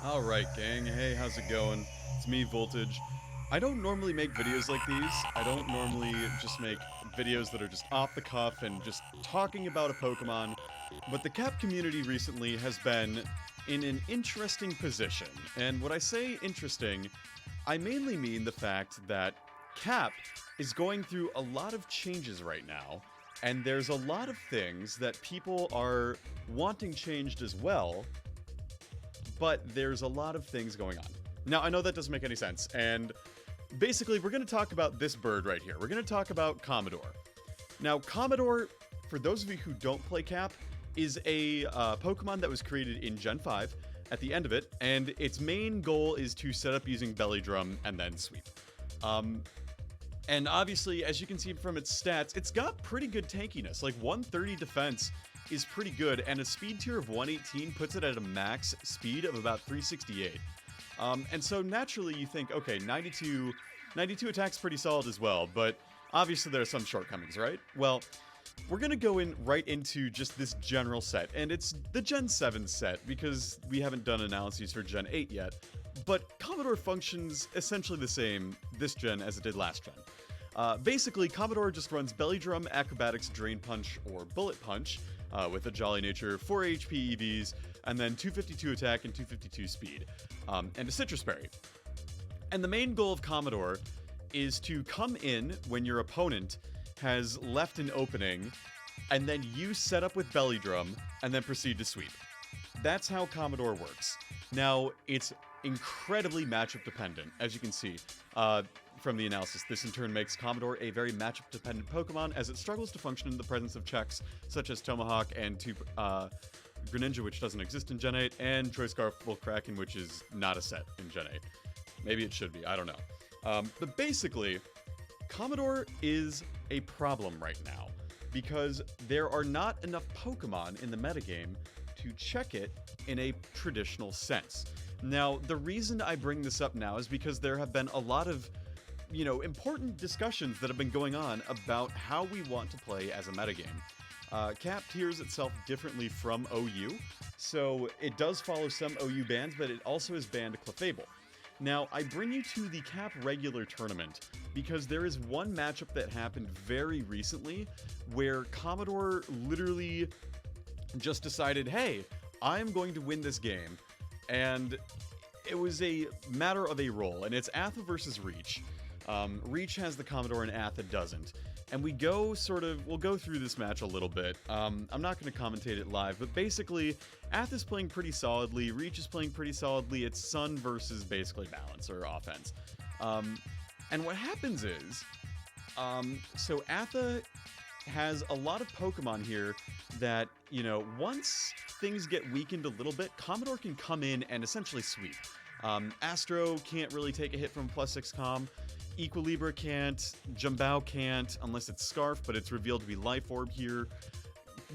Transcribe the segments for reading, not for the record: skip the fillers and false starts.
Alright, gang. Hey, how's it going? It's me, Voltage. I don't normally make videos like these. I don't normally just make videos that are just off the cuff and just talking about a Pokemon. But the Cap community recently has been in an interesting position. And when I say interesting, I mainly mean the fact that Cap is going through a lot of changes right now. And there's a lot of things that people are wanting changed as well, but there's a lot of things going on. Now, I know that doesn't make any sense, and basically, we're going to talk about this bird right here. We're going to talk about Cawmodore. Now, Cawmodore, for those of you who don't play Cap, is a Pokemon that was created in Gen 5 at the end of it, and its main goal is to set up using Belly Drum and then Sweep. And obviously, as you can see from its stats, it's got pretty good tankiness. Like 130 defense is pretty good, and a speed tier of 118 puts it at a max speed of about 368. And so naturally you think, okay, 92 attack's pretty solid as well, but obviously there are some shortcomings, right? Well, we're gonna go right into just this general set, and it's the Gen 7 set, because we haven't done analyses for Gen 8 yet, but Cawmodore functions essentially the same this gen as it did last gen. Basically, Cawmodore just runs Belly Drum, Acrobatics, Drain Punch, or Bullet Punch, with a Jolly Nature, 4 HP EVs, and then 252 attack and 252 speed, and a Citrus Berry. And the main goal of Cawmodore is to come in when your opponent has left an opening, and then you set up with Belly Drum, and then proceed to sweep. That's how Cawmodore works. Now, it's incredibly matchup dependent, as you can see from the analysis. This in turn makes Cawmodore a very matchup dependent Pokemon, as it struggles to function in the presence of checks such as Tomahawk and Greninja, which doesn't exist in Gen 8, and Choice Scarf Kraken, which is not a set in Gen 8. Maybe it should be, I don't know. But basically, Cawmodore is a problem right now, because there are not enough Pokemon in the metagame to check it in a traditional sense. Now, the reason I bring this up now is because there have been a lot of, important discussions that have been going on about how we want to play as a metagame. Cap tiers itself differently from OU, so it does follow some OU bans, but it also has banned Clefable. Now, I bring you to the Cap regular tournament because there is one matchup that happened very recently where Cawmodore literally just decided, hey, I'm going to win this game. And it was a matter of a roll, and it's Atha versus Reach. Reach has the Cawmodore and Atha doesn't. And we'll go through this match a little bit. I'm not going to commentate it live, but basically, Atha's playing pretty solidly, Reach is playing pretty solidly. It's Sun versus basically balance, or offense. And what happens is, so Atha has a lot of Pokemon here that, once things get weakened a little bit, Cawmodore can come in and essentially sweep. Astro can't really take a hit from +6 comm. Equilibra can't. Jumbao can't, unless it's Scarf, but it's revealed to be Life Orb here.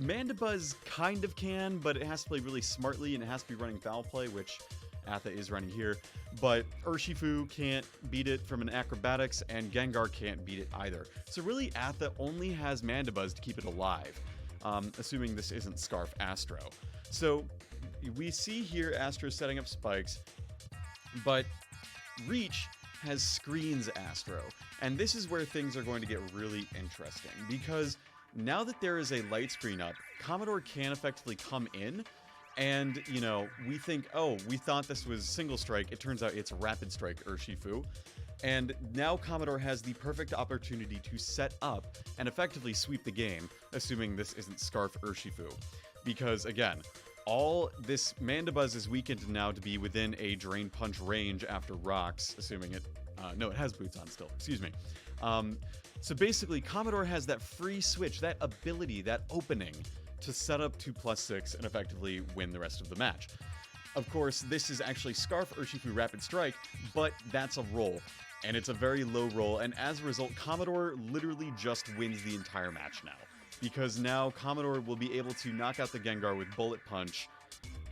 Mandibuzz kind of can, but it has to play really smartly, and it has to be running Foul Play, which Atha is running here. But Urshifu can't beat it from an Acrobatics, and Gengar can't beat it either. So really, Atha only has Mandibuzz to keep it alive, assuming this isn't Scarf Astro. So we see here Astro setting up spikes, but Reach has screens Astro, and this is where things are going to get really interesting, because now that there is a light screen up, Cawmodore can effectively come in, and, we think, oh, we thought this was Single Strike, it turns out it's Rapid Strike Urshifu, and now Cawmodore has the perfect opportunity to set up and effectively sweep the game, assuming this isn't Scarf Urshifu, because, again, all this Mandibuzz is weakened now to be within a Drain Punch range after Rocks, assuming it... no, it has boots on still. Excuse me. So basically, Cawmodore has that free switch, that ability, that opening to set up to +6 and effectively win the rest of the match. Of course, this is actually Scarf Urshifu Rapid Strike, but that's a roll, and it's a very low roll, and as a result, Cawmodore literally just wins the entire match now. Because now Cawmodore will be able to knock out the Gengar with Bullet Punch,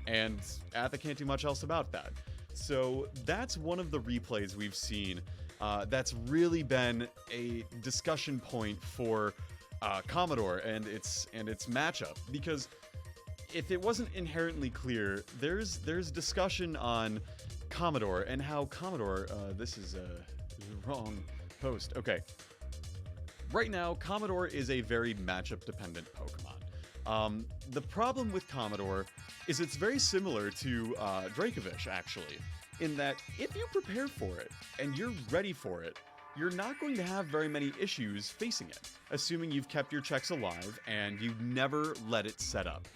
and Atha can't do much else about that. So that's one of the replays we've seen that's really been a discussion point for Cawmodore and its matchup, because if it wasn't inherently clear, there's discussion on Cawmodore and how Cawmodore, this is a wrong post. Okay. Right now, Cawmodore is a very matchup-dependent Pokemon. The problem with Cawmodore is it's very similar to Dracovish, actually, in that if you prepare for it and you're ready for it, you're not going to have very many issues facing it, assuming you've kept your checks alive and you never let it set up.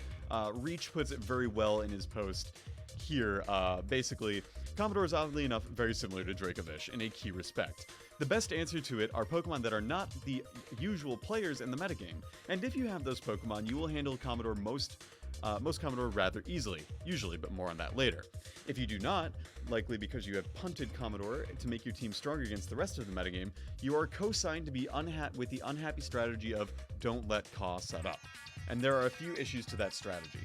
Reach puts it very well in his post here. Basically, Cawmodore is oddly enough very similar to Dracovish in a key respect. The best answer to it are Pokemon that are not the usual players in the metagame, and if you have those Pokemon, you will handle Cawmodore most Cawmodore rather easily, usually, but more on that later. If you do not, likely because you have punted Cawmodore to make your team stronger against the rest of the metagame, you are co-signed to be with the unhappy strategy of don't let Caw set up. And there are a few issues to that strategy.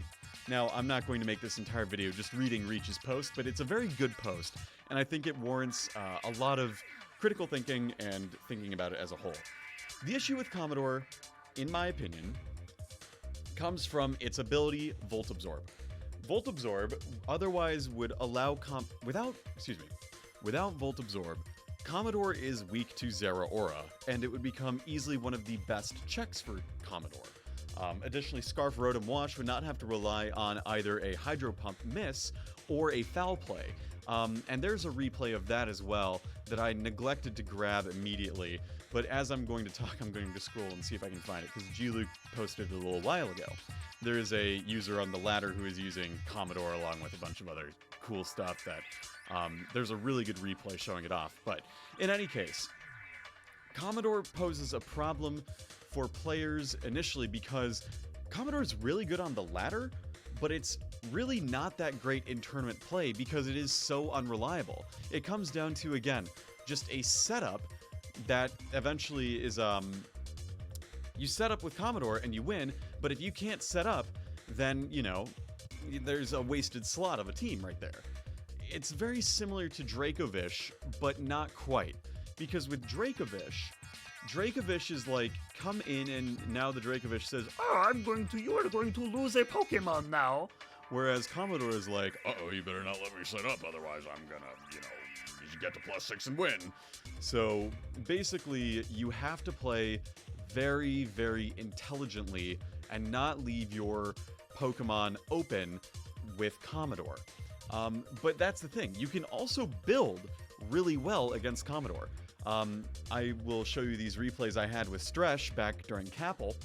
Now, I'm not going to make this entire video just reading Reach's post, but it's a very good post, and I think it warrants a lot of critical thinking and thinking about it as a whole. The issue with Cawmodore, in my opinion, comes from its ability Volt Absorb. Volt Absorb otherwise would allow without Volt Absorb, Cawmodore is weak to Zeraora, and it would become easily one of the best checks for Cawmodore. Additionally, Scarf Rotom Wash would not have to rely on either a Hydro Pump miss or a foul play. And there's a replay of that as well that I neglected to grab immediately, but as I'm going to talk, I'm going to scroll and see if I can find it, because G-Luke posted it a little while ago. There is a user on the ladder who is using Cawmodore along with a bunch of other cool stuff that there's a really good replay showing it off. But in any case, Cawmodore poses a problem for players initially because Cawmodore is really good on the ladder, but it's really not that great in tournament play because it is so unreliable. It comes down to, again, just a setup that eventually is, you set up with Cawmodore and you win, but if you can't set up, then, you know, there's a wasted slot of a team right there. It's very similar to Dracovish, but not quite. Because with Dracovish is like, come in and now the Dracovish says, oh, you are going to lose a Pokemon now. Whereas Cawmodore is like, uh-oh, you better not let me set up, otherwise I'm gonna, you get to +6 and win. So basically, you have to play very, very intelligently and not leave your Pokemon open with Cawmodore. But that's the thing, you can also build really well against Cawmodore. I will show you these replays I had with Stresh back during Capel.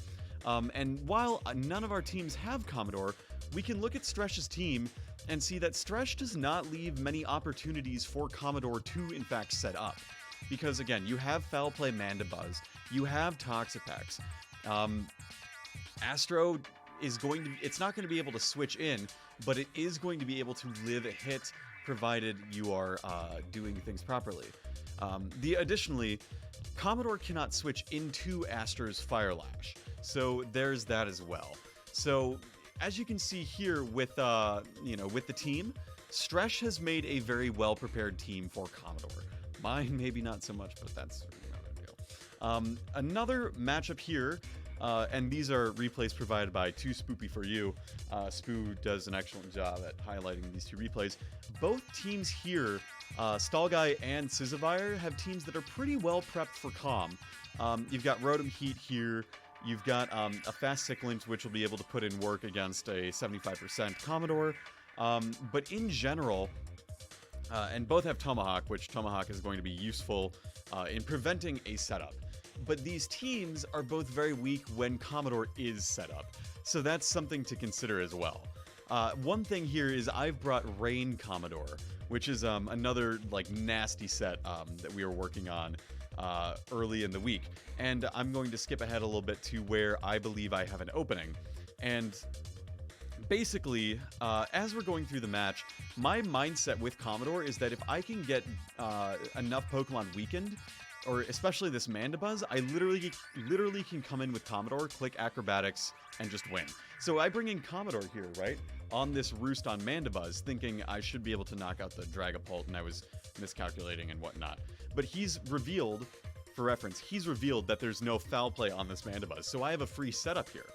And while none of our teams have Cawmodore, we can look at Stresh's team and see that Stresh does not leave many opportunities for Cawmodore to, in fact, set up. Because, again, you have Foul Play Mandibuzz, you have Toxapex. Astro is it's not going to be able to switch in, but it is going to be able to live a hit provided you are doing things properly. Additionally, Cawmodore cannot switch into Astro's Fire Lash, so there's that as well. So, as you can see here with with the team, Stresh has made a very well-prepared team for Cawmodore. Mine maybe not so much, but that's another deal. Another matchup here, and these are replays provided by Too Spoopy for You. Spoo does an excellent job at highlighting these two replays. Both teams here, Stalguy and Scizavire, have teams that are pretty well prepped for Calm. You've got Rotom Heat here. You've got a Fast Cyclint, which will be able to put in work against a 75% Cawmodore. But in general, and both have Tomahawk, which Tomahawk is going to be useful in preventing a setup. But these teams are both very weak when Cawmodore is set up. So that's something to consider as well. One thing here is I've brought Rain Cawmodore, which is another like nasty set that we are working on early in the week. And I'm going to skip ahead a little bit to where I believe I have an opening. And basically, as we're going through the match, my mindset with Cawmodore is that if I can get enough Pokemon weakened, or especially this Mandibuzz, I literally can come in with Cawmodore, click Acrobatics, and just win. So I bring in Cawmodore here, right, on this roost on Mandibuzz, thinking I should be able to knock out the Dragapult, and I was miscalculating and whatnot. But he's revealed, for reference, he's revealed that there's no foul play on this Mandibuzz, so I have a free setup here.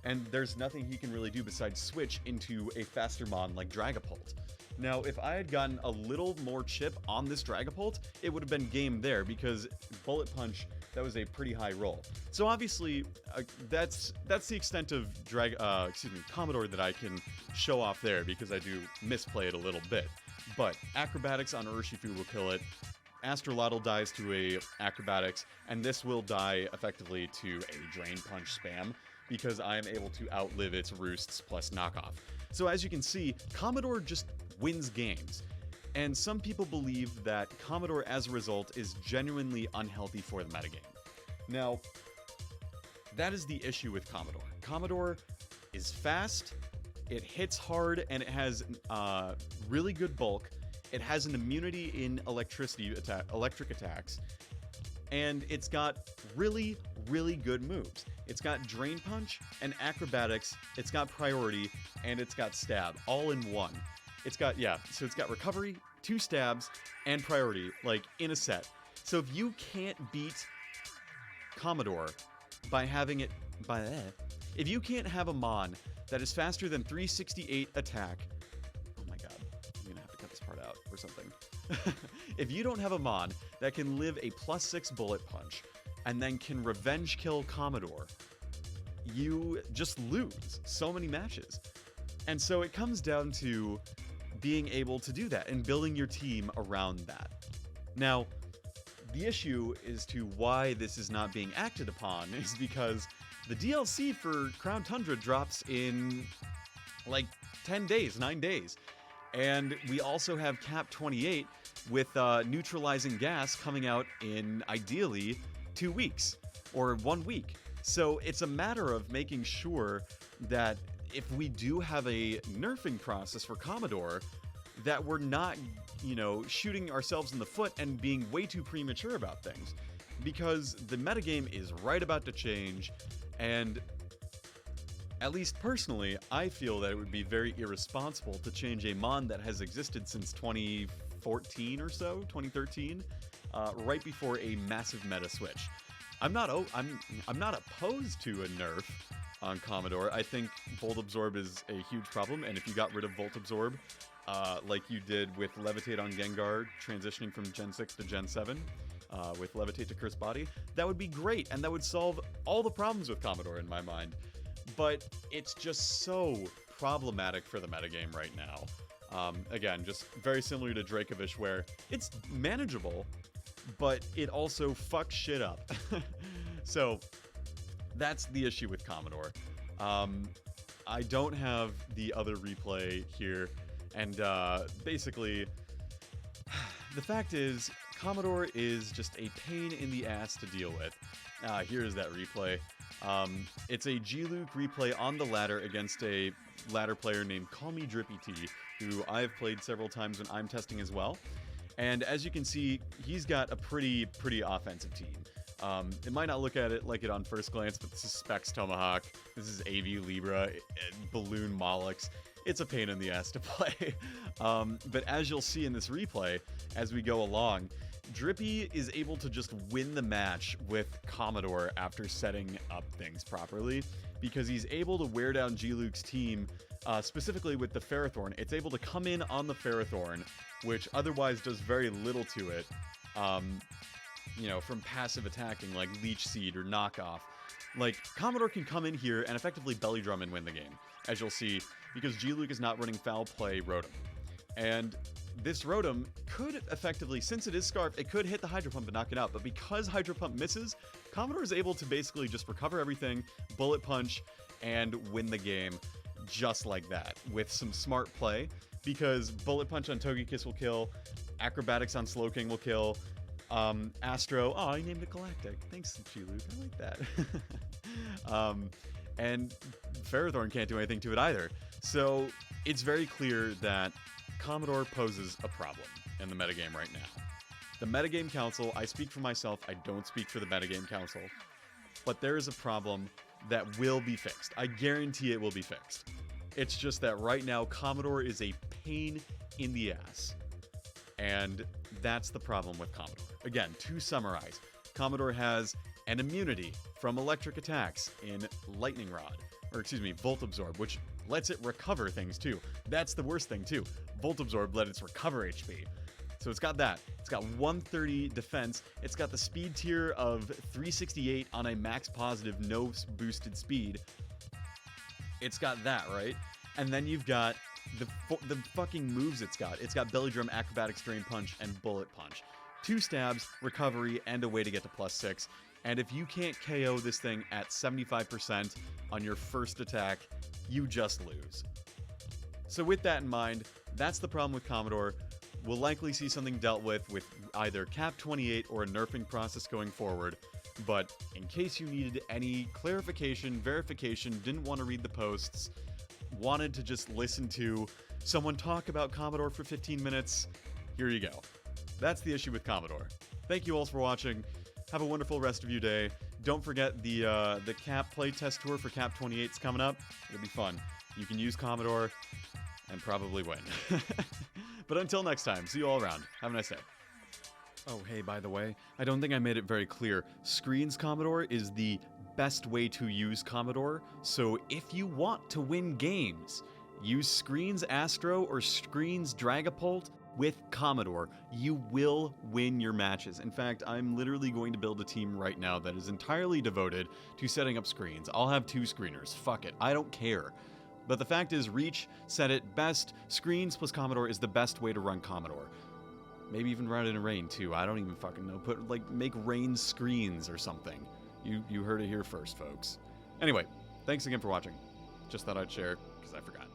and there's nothing he can really do besides switch into a faster mon like Dragapult. Now, if I had gotten a little more chip on this Dragapult, it would have been game there, because Bullet Punch, that was a pretty high roll. So obviously, that's the extent of Cawmodore that I can show off there, because I do misplay it a little bit. But Acrobatics on Urshifu will kill it. Astrolotl dies to a Acrobatics, and this will die effectively to a Drain Punch spam, because I am able to outlive its Roosts plus knockoff. So as you can see, Cawmodore just wins games. And some people believe that Cawmodore, as a result, is genuinely unhealthy for the metagame. Now, that is the issue with Cawmodore. Cawmodore is fast, it hits hard, and it has really good bulk. It has an immunity in electric attacks, and it's got really, really good moves. It's got Drain Punch and Acrobatics, it's got Priority, and it's got Stab, all in one. It's got, so it's got Recovery, 2 Stabs, and Priority, like, in a set. So if you can't beat Cawmodore by having it, if you can't have a Mon that is faster than 368 attack, oh my god, I'm gonna have to cut this part out or something. If you don't have a Mon that can live a +6 Bullet Punch, and then can revenge kill Cawmodore, you just lose so many matches. And so it comes down to being able to do that and building your team around that. Now, the issue as to why this is not being acted upon is because the DLC for Crown Tundra drops in like 10 days, 9 days. And we also have Cap 28 with Neutralizing Gas coming out in, ideally, 2 weeks or 1 week. So it's a matter of making sure that if we do have a nerfing process for Cawmodore, that we're not, shooting ourselves in the foot and being way too premature about things. Because the metagame is right about to change, and at least personally, I feel that it would be very irresponsible to change a Mon that has existed since 2014 or so, 2013, right before a massive meta switch. I'm not opposed to a nerf on Cawmodore. I think Volt Absorb is a huge problem, and if you got rid of Volt Absorb, like you did with Levitate on Gengar, transitioning from Gen 6 to Gen 7, with Levitate to Curse Body, that would be great, and that would solve all the problems with Cawmodore in my mind. But it's just so problematic for the metagame right now. Again, just very similar to Dracovish, where it's manageable, but it also fucks shit up. So that's the issue with Cawmodore. I don't have the other replay here, and basically, the fact is, Cawmodore is just a pain in the ass to deal with. Here's that replay. It's a G-Luke replay on the ladder against a ladder player named Call Me Drippy T, who I've played several times when I'm testing as well. And as you can see, he's got a pretty offensive team. It might not look at it like it on first glance, but this is Specs Tomahawk, this is AV Libra, Balloon Mollux. It's a pain in the ass to play. But as you'll see in this replay, as we go along, Drippy is able to just win the match with Cawmodore after setting up things properly, because he's able to wear down G-Luke's team, specifically with the Ferrothorn. It's able to come in on the Ferrothorn, which otherwise does very little to it, from passive attacking like Leech Seed or Knockoff. Like, Cawmodore can come in here and effectively Belly Drum and win the game, as you'll see, because G-Luke is not running Foul Play Rotom. And this Rotom could effectively, since it is Scarf, it could hit the Hydro Pump and knock it out, but because Hydro Pump misses, Cawmodore is able to basically just recover everything, Bullet Punch, and win the game just like that, with some smart play, because Bullet Punch on Togekiss will kill, Acrobatics on Slowking will kill, Astro, oh, I named it Galactic, thanks G-Luke, I like that. And Ferrothorn can't do anything to it either. So it's very clear that Cawmodore poses a problem in the metagame right now. The Metagame Council, I speak for myself, I don't speak for the Metagame Council, but there is a problem that will be fixed. I guarantee it will be fixed. It's just that right now, Cawmodore is a pain in the ass. And that's the problem with Cawmodore. Again, to summarize, Cawmodore has an immunity from electric attacks in Lightning Rod, or excuse me, Volt Absorb, which lets it recover things too. That's the worst thing too. Volt Absorb lets it recover HP. So it's got that. It's got 130 defense. It's got the speed tier of 368 on a max positive, no boosted speed. It's got that, right? And then you've got the fucking moves it's got. It's got Belly Drum, Acrobatics, Drain Punch, and Bullet Punch. 2 stabs, recovery, and a way to get to +6. And if you can't KO this thing at 75% on your first attack, you just lose. So with that in mind, that's the problem with Cawmodore. We'll likely see something dealt with either Cap 28 or a nerfing process going forward. But in case you needed any clarification, verification, didn't want to read the posts, wanted to just listen to someone talk about Cawmodore for 15 minutes, here you go. That's the issue with Cawmodore. Thank you all for watching. Have a wonderful rest of your day. Don't forget the Cap playtest tour for Cap 28 is coming up. It'll be fun. You can use Cawmodore and probably win. But until next time, see you all around. Have a nice day. Oh, hey, by the way, I don't think I made it very clear. Screens Cawmodore is the best way to use Cawmodore, so if you want to win games, use Screens Astro or Screens Dragapult with Cawmodore. You will win your matches. In fact, I'm literally going to build a team right now that is entirely devoted to setting up screens. I'll have 2 screeners. Fuck it. I don't care. But the fact is, Reach said it best. Screens plus Cawmodore is the best way to run Cawmodore. Maybe even run it in Rain, too. I don't even fucking know. Make Rain screens or something. You heard it here first, folks. Anyway, thanks again for watching. Just thought I'd share, because I forgot.